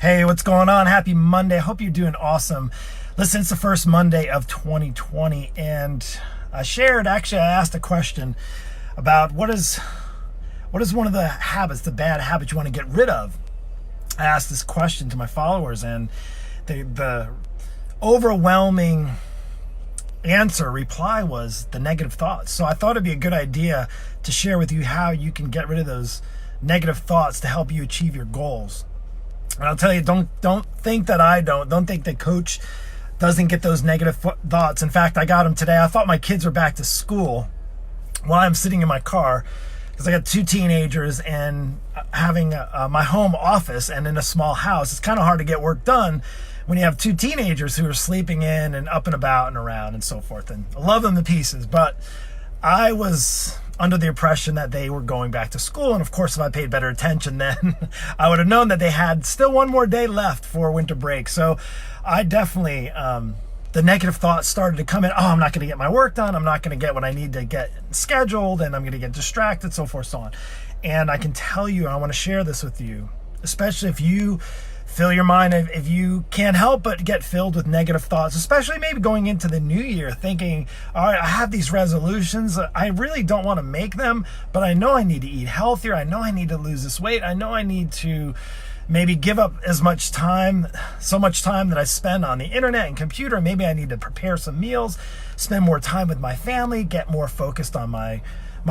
Hey, what's going on? Happy Monday. Hope you're doing awesome. Listen, it's the first Monday of 2020, and I asked a question about what is one of the habits, the bad habits you want to get rid of. I asked this question to my followers, and the overwhelming reply was the negative thoughts. So I thought it'd be a good idea to share with you how you can get rid of those negative thoughts to help you achieve your goals. And I'll tell you, don't think that I don't think that Coach doesn't get those negative thoughts. In fact, I got them today. I thought my kids were back to school while I'm sitting in my car, because I got two teenagers and having my home office and in a small house. It's kind of hard to get work done when you have two teenagers who are sleeping in and up and about and around and so forth. And I love them to pieces, but I was under the impression that they were going back to school. And of course, if I paid better attention then, I would have known that they had still one more day left for winter break. So I definitely, the negative thoughts started to come in. Oh, I'm not going to get my work done. I'm not going to get what I need to get scheduled, and I'm going to get distracted, so forth, so on. And I can tell you, I want to share this with you, especially if you fill your mind, if you can't help but get filled with negative thoughts, especially maybe going into the new year thinking, all right, I have these resolutions. I really don't want to make them, but I know I need to eat healthier. I know I need to lose this weight. I know I need to maybe give up so much time that I spend on the internet and computer. Maybe I need to prepare some meals, spend more time with my family, get more focused on my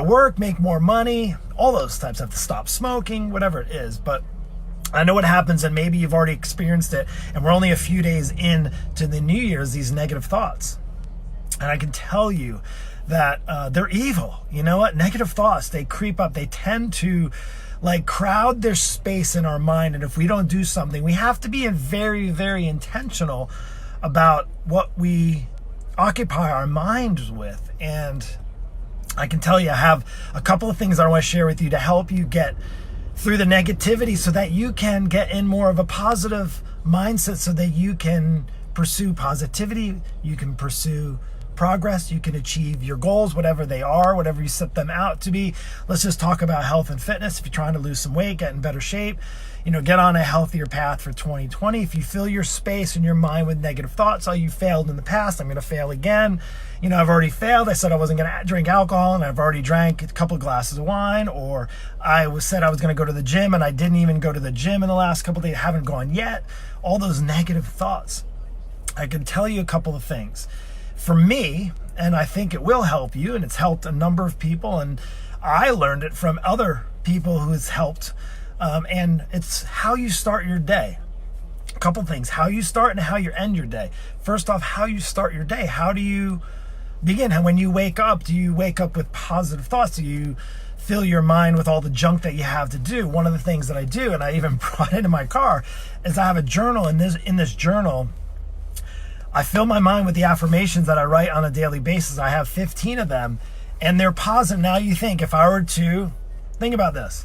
work, make more money, all those types. I have to stop smoking, whatever it is. But I know what happens, and maybe you've already experienced it, and we're only a few days in to the New Year's, these negative thoughts. And I can tell you that they're evil. You know what? Negative thoughts, they creep up. They tend to crowd their space in our mind. And if we don't do something, we have to be very, very intentional about what we occupy our minds with. And I can tell you, I have a couple of things I want to share with you to help you get through the negativity so that you can get in more of a positive mindset, so that you can pursue positivity, you can pursue progress, you can achieve your goals, whatever they are, whatever you set them out to be. Let's just talk about health and fitness. If you're trying to lose some weight, get in better shape, get on a healthier path for 2020. If you fill your space and your mind with negative thoughts, oh, you failed in the past, I'm going to fail again. I've already failed. I said I wasn't going to drink alcohol, and I've already drank a couple of glasses of wine. Or said I was going to go to the gym, and I didn't even go to the gym in the last couple of days. I haven't gone yet. All those negative thoughts. I can tell you a couple of things. For me, and I think it will help you, and it's helped a number of people, and I learned it from other people who it's helped, and it's how you start your day. A couple things: how you start and how you end your day. First off, how you start your day. How do you begin? And when you wake up, do you wake up with positive thoughts? Do you fill your mind with all the junk that you have to do? One of the things that I do, and I even brought it in my car, is I have a journal. In this journal, I fill my mind with the affirmations that I write on a daily basis. I have 15 of them, and they're positive. Now you think, if I were to think about this,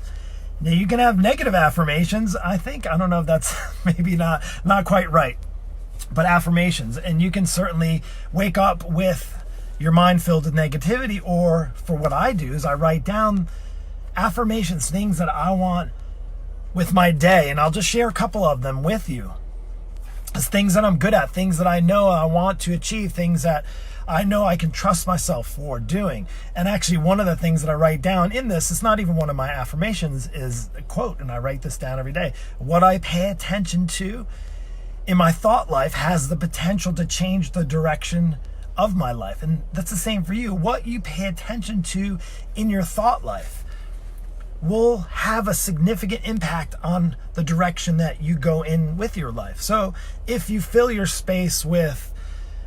now you can have negative affirmations. I don't know if that's maybe not quite right, but affirmations. And you can certainly wake up with your mind filled with negativity, or for what I do is I write down affirmations, things that I want with my day. And I'll just share a couple of them with you. It's things that I'm good at, things that I know I want to achieve, things that I know I can trust myself for doing. And actually, one of the things that I write down in this, it's not even one of my affirmations, is a quote, and I write this down every day. What I pay attention to in my thought life has the potential to change the direction of my life. And that's the same for you. What you pay attention to in your thought life will have a significant impact on the direction that you go in with your life. So if you fill your space with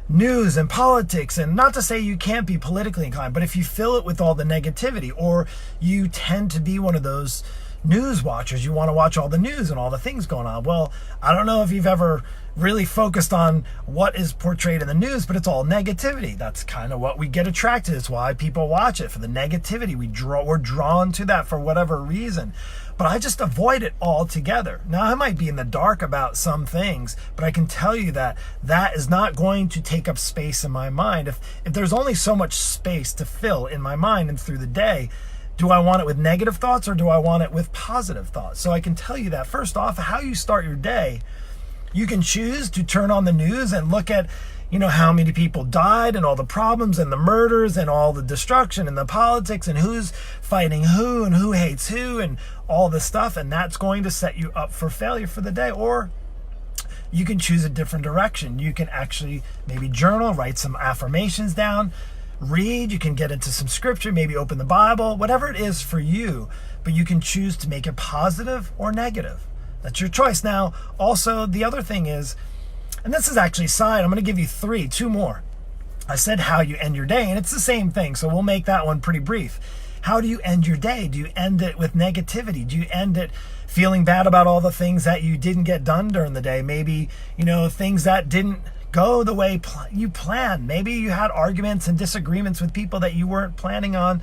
news and politics, and not to say you can't be politically inclined, but if you fill it with all the negativity, or you tend to be one of those news watchers, you want to watch all the news and all the things going on. Well, I don't know if you've ever really focused on what is portrayed in the news, but it's all negativity. That's kind of what we get attracted to. It's why people watch it, for the negativity. We're drawn to that for whatever reason. But I just avoid it altogether. Now, I might be in the dark about some things, but I can tell you that that is not going to take up space in my mind. If there's only so much space to fill in my mind and through the day, Do I want it with negative thoughts or do I want it with positive thoughts? So I can tell you that first off, how you start your day, you can choose to turn on the news and look at, how many people died and all the problems and the murders and all the destruction and the politics and who's fighting who and who hates who and all this stuff. And that's going to set you up for failure for the day. Or you can choose a different direction. You can actually maybe journal, write some affirmations down, read, you can get into some scripture, maybe open the Bible, whatever it is for you, but you can choose to make it positive or negative. That's your choice. Now, also, the other thing is, and this is actually side, I'm going to give you two more. I said how you end your day, and it's the same thing, so we'll make that one pretty brief. How do you end your day? Do you end it with negativity? Do you end it feeling bad about all the things that you didn't get done during the day? Maybe, things that didn't go the way you planned. Maybe you had arguments and disagreements with people that you weren't planning on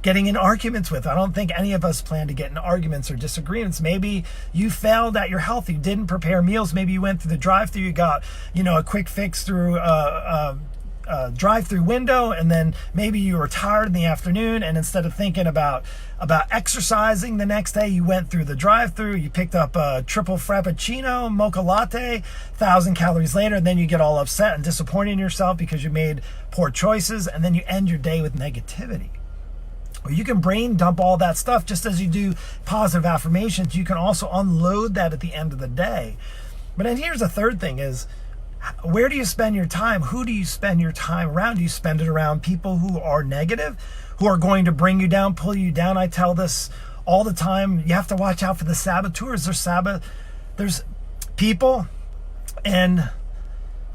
getting in arguments with. I don't think any of us plan to get in arguments or disagreements. Maybe you failed at your health. You didn't prepare meals. Maybe you went through the drive-thru. You got, a quick fix through drive-through window, and then maybe you were tired in the afternoon, and instead of thinking about exercising the next day, you went through the drive-through, you picked up a triple frappuccino, mocha latte, 1,000 calories later, and then you get all upset and disappointed in yourself because you made poor choices, and then you end your day with negativity. Or you can brain dump all that stuff just as you do positive affirmations. You can also unload that at the end of the day. But then here's the third thing is, where do you spend your time? Who do you spend your time around? Do you spend it around people who are negative, who are going to bring you down, pull you down? I tell this all the time. You have to watch out for the saboteurs. There's people, and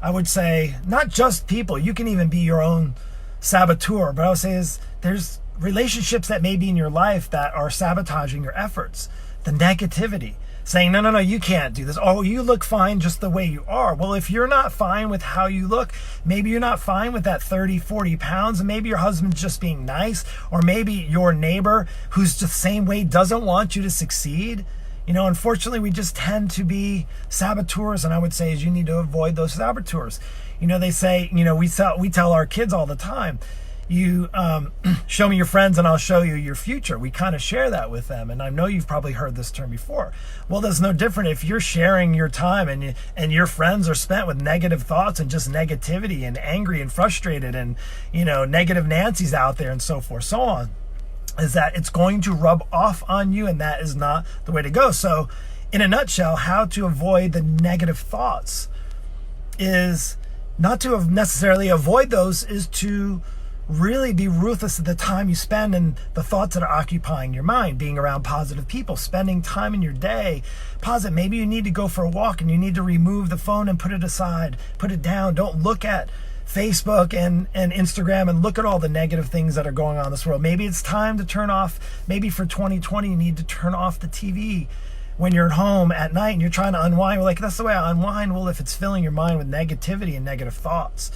I would say not just people. You can even be your own saboteur. But I would say there's relationships that may be in your life that are sabotaging your efforts. The negativity. Saying, no, you can't do this. Oh, you look fine just the way you are. Well, if you're not fine with how you look, maybe you're not fine with that 30, 40 pounds, and maybe your husband's just being nice, or maybe your neighbor who's the same way doesn't want you to succeed. Unfortunately, we just tend to be saboteurs, and I would say is you need to avoid those saboteurs. They say, we tell our kids all the time, you show me your friends and I'll show you your future. We kind of share that with them, and I know you've probably heard this term before. Well, that's no different if you're sharing your time and your friends are spent with negative thoughts and just negativity and angry and frustrated and negative Nancy's out there and so forth, so on, is that it's going to rub off on you, and that is not the way to go. So in a nutshell, how to avoid the negative thoughts is not to necessarily avoid those, is to really be ruthless at the time you spend and the thoughts that are occupying your mind, being around positive people, spending time in your day positive. Maybe you need to go for a walk and you need to remove the phone and put it aside, put it down. Don't look at Facebook and Instagram and look at all the negative things that are going on in this world. Maybe it's time to turn off, maybe for 2020 you need to turn off the TV when you're at home at night and you're trying to unwind. We're like, that's the way I unwind. Well, if it's filling your mind with negativity and negative thoughts,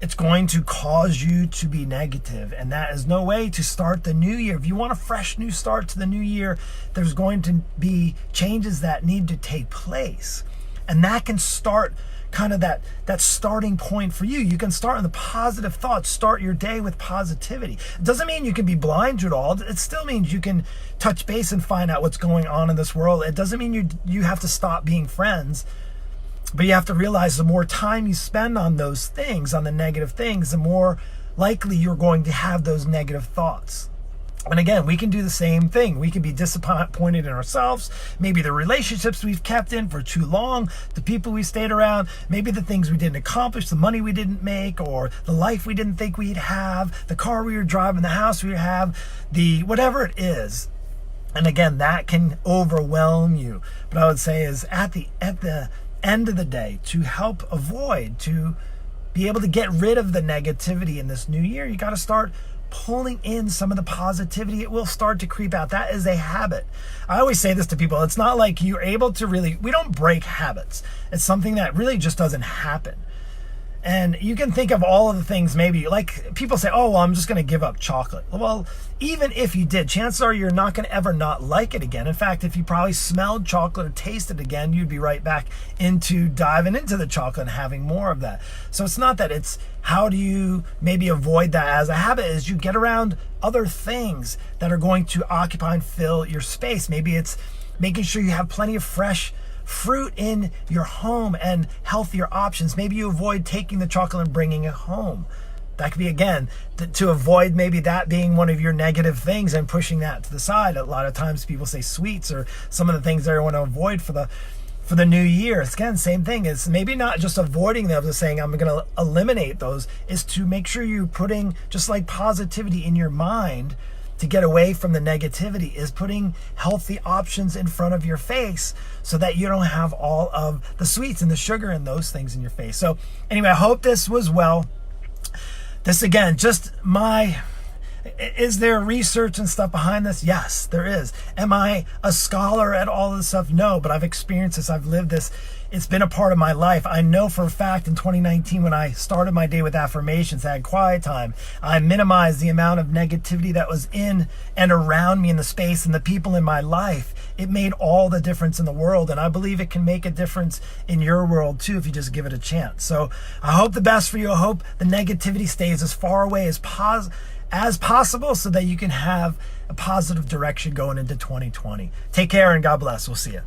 it's going to cause you to be negative, and that is no way to start the new year. If you want a fresh new start to the new year, there's going to be changes that need to take place, and that can start kind of that starting point for you. You can start in the positive thoughts, start your day with positivity. It doesn't mean you can be blind to it all. It still means you can touch base and find out what's going on in this world. It doesn't mean you have to stop being friends. But you have to realize the more time you spend on those things, on the negative things, the more likely you're going to have those negative thoughts. And again, we can do the same thing. We can be disappointed in ourselves, maybe the relationships we've kept in for too long, the people we stayed around, maybe the things we didn't accomplish, the money we didn't make, or the life we didn't think we'd have, the car we were driving, the house we have, the whatever it is. And again, that can overwhelm you. But I would say is at the end of the day, to help avoid, to be able to get rid of the negativity in this new year, you got to start pulling in some of the positivity. It will start to creep out. That is a habit. I always say this to people. It's not like you're able to we don't break habits. It's something that really just doesn't happen. And you can think of all of the things, maybe like people say, oh, well, I'm just going to give up chocolate. Well, even if you did, chances are you're not going to ever not like it again. In fact, if you probably smelled chocolate or tasted it again, you'd be right back into diving into the chocolate and having more of that. So it's not that, it's how do you maybe avoid that as a habit, is you get around other things that are going to occupy and fill your space. Maybe it's making sure you have plenty of fresh fruit in your home and healthier options. Maybe you avoid taking the chocolate and bringing it home. That could be, again, to avoid maybe that being one of your negative things and pushing that to the side. A lot of times people say sweets or some of the things that I want to avoid for the new year. It's, again, same thing. It's maybe not just avoiding them, just saying I'm going to eliminate those, is to make sure you're putting just like positivity in your mind. To get away from the negativity is putting healthy options in front of your face so that you don't have all of the sweets and the sugar and those things in your face. So anyway, I hope this was well. This, again, just is there research and stuff behind this? Yes, there is. Am I a scholar at all this stuff? No, but I've experienced this. I've lived this. It's been a part of my life. I know for a fact in 2019, when I started my day with affirmations, I had quiet time. I minimized the amount of negativity that was in and around me in the space and the people in my life. It made all the difference in the world. And I believe it can make a difference in your world too, if you just give it a chance. So I hope the best for you. I hope the negativity stays as far away as possible so that you can have a positive direction going into 2020. Take care and God bless. We'll see you.